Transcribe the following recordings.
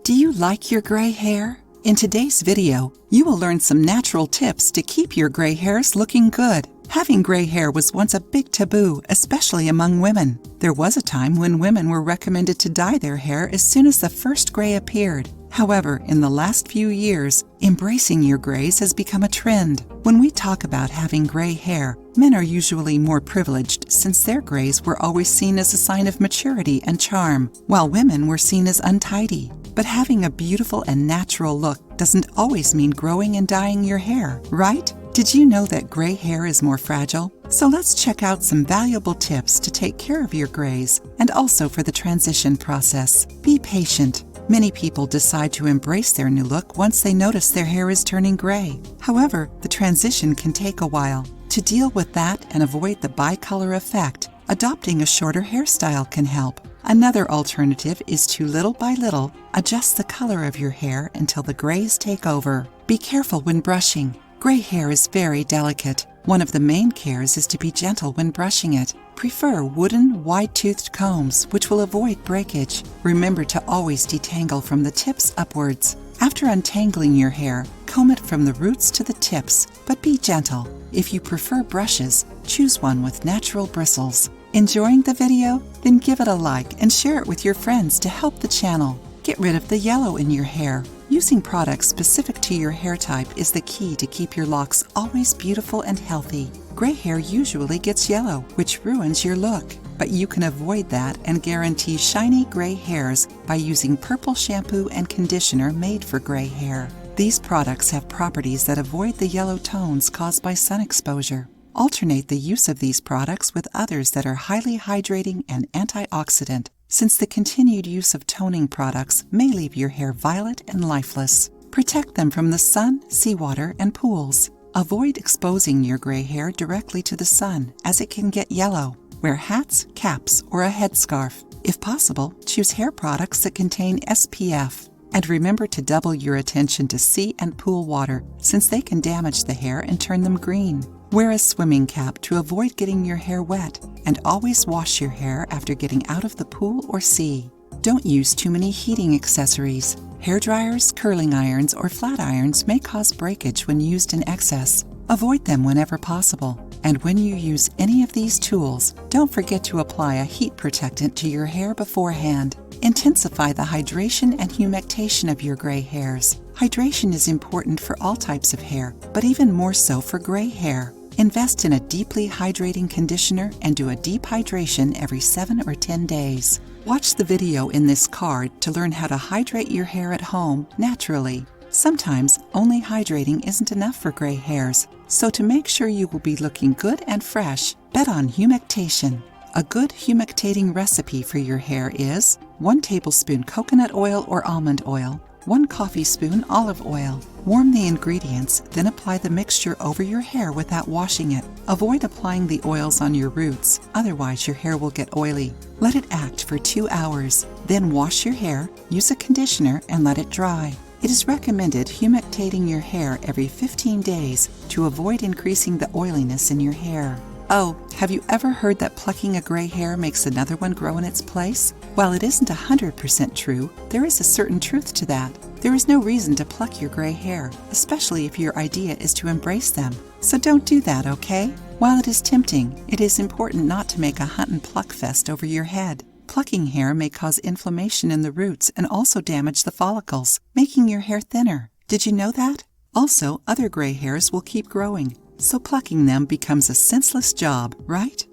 Do you like your gray hair? In today's video, you will learn some natural tips to keep your gray hairs looking good. Having gray hair was once a big taboo, especially among women. There was a time when women were recommended to dye their hair as soon as the first gray appeared. However, in the last few years, embracing your grays has become a trend. When we talk about having gray hair, men are usually more privileged since their grays were always seen as a sign of maturity and charm, while women were seen as untidy. But having a beautiful and natural look doesn't always mean growing and dyeing your hair, right? Did you know that gray hair is more fragile? So let's check out some valuable tips to take care of your grays and also for the transition process. Be patient. Many people decide to embrace their new look once they notice their hair is turning gray. However, the transition can take a while. To deal with that and avoid the bicolor effect, adopting a shorter hairstyle can help. Another alternative is to little by little adjust the color of your hair until the grays take over. Be careful when brushing. Gray hair is very delicate. One of the main cares is to be gentle when brushing it. Prefer wooden, wide-toothed combs, which will avoid breakage. Remember to always detangle from the tips upwards. After untangling your hair, comb it from the roots to the tips, but be gentle. If you prefer brushes, choose one with natural bristles. Enjoying the video? Then give it a like and share it with your friends to help the channel. Get rid of the yellow in your hair. Using products specific to your hair type is the key to keep your locks always beautiful and healthy. Gray hair usually gets yellow, which ruins your look. But you can avoid that and guarantee shiny gray hairs by using purple shampoo and conditioner made for gray hair. These products have properties that avoid the yellow tones caused by sun exposure. Alternate the use of these products with others that are highly hydrating and antioxidant, since the continued use of toning products may leave your hair violet and lifeless. Protect them from the sun, seawater, and pools. Avoid exposing your gray hair directly to the sun, as it can get yellow. Wear hats, caps, or a headscarf. If possible, choose hair products that contain SPF. And remember to double your attention to sea and pool water, since they can damage the hair and turn them green. Wear a swimming cap to avoid getting your hair wet, and always wash your hair after getting out of the pool or sea. Don't use too many heating accessories. Hair dryers, curling irons, or flat irons may cause breakage when used in excess. Avoid them whenever possible. And when you use any of these tools, don't forget to apply a heat protectant to your hair beforehand. Intensify the hydration and humectation of your gray hairs. Hydration is important for all types of hair, but even more so for gray hair. Invest in a deeply hydrating conditioner and do a deep hydration every 7 or 10 days. Watch the video in this card to learn how to hydrate your hair at home naturally. Sometimes only hydrating isn't enough for gray hairs, so to make sure you will be looking good and fresh, bet on humectation. A good humectating recipe for your hair is 1 tablespoon coconut oil or almond oil, 1 coffee spoon olive oil. Warm the ingredients, then apply the mixture over your hair without washing it. Avoid applying the oils on your roots, otherwise your hair will get oily. Let it act for 2 hours. Then wash your hair, use a conditioner, and let it dry. It is recommended humectating your hair every 15 days to avoid increasing the oiliness in your hair. Oh, have you ever heard that plucking a gray hair makes another one grow in its place? While it isn't 100% true, there is a certain truth to that. There is no reason to pluck your gray hair, especially if your idea is to embrace them. So don't do that, okay? While it is tempting, it is important not to make a hunt and pluck fest over your head. Plucking hair may cause inflammation in the roots and also damage the follicles, making your hair thinner. Did you know that? Also, other gray hairs will keep growing, so plucking them becomes a senseless job, right?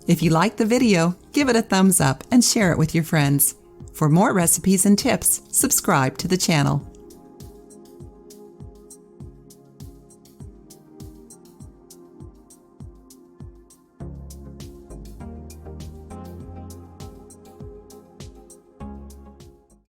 If you liked the video, give it a thumbs up and share it with your friends. For more recipes and tips, subscribe to the channel.